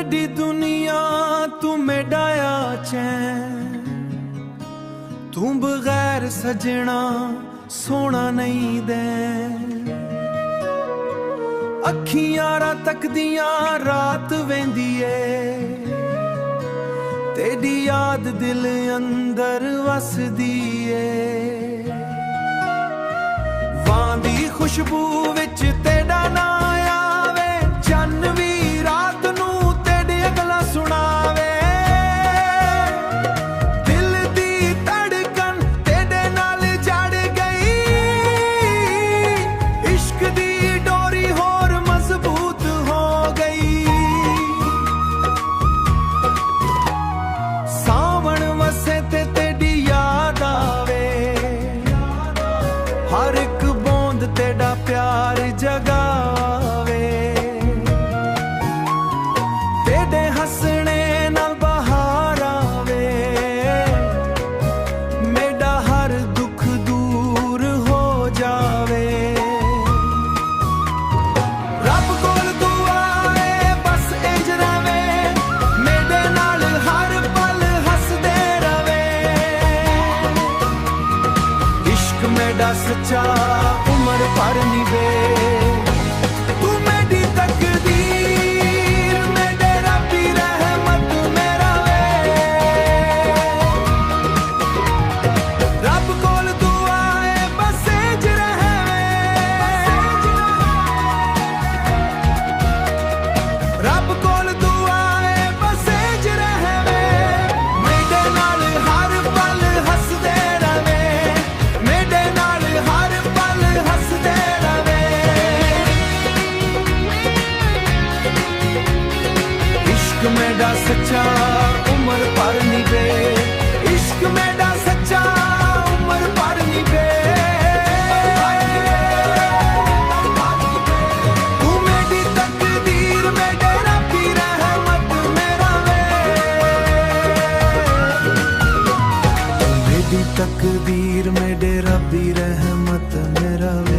मेरी दुनिया तू मेडाया चैन, तू बगैर सजना सोना नहीं दे। अखियां तकदियां रात वेंदी ए, तेरी याद दिल अंदर वसदी ए। वां दी खुशबू विच तेरा ना आवे, चन्न भी रात नू तेरी गल्लां सुनावे। दिल दी धड़कन तेरे नाल जड़ गई, इश्क दी डोरी होर मजबूत हो गई। सावन वसे ते तेरी याद आवे, हर एक बूंद तेरा प्यार जगावे। तेरे हसने नाल बहार आवे, मेरा हर दुख दूर हो जावे। रब कोल दुआ है बस इंज रवे, मेरे नाल हर पल हसदे रवे। इश्क मेरा सच्चा उम्र भर निभे, तू मेरी तकदीर मेरे रब्बी रहमत मेरा वे। रब कोल दुआ है बस इंज रहवे, रब कोल दुआ है बस इंज रहवे। मेरे नाल हर पल हसदे रवे, मेरे नाल हर पल हसदे रवे। इश्क मेरा सच्चा उम्र भर निभे, इश्क मेरा सच्चा उम्र भर निभे। तू मेरी तकदीर मेरे रब्बी रहमत मेरा वे। तू मेरी तकदीर मेरे रब्बी रहमत मेरा वे।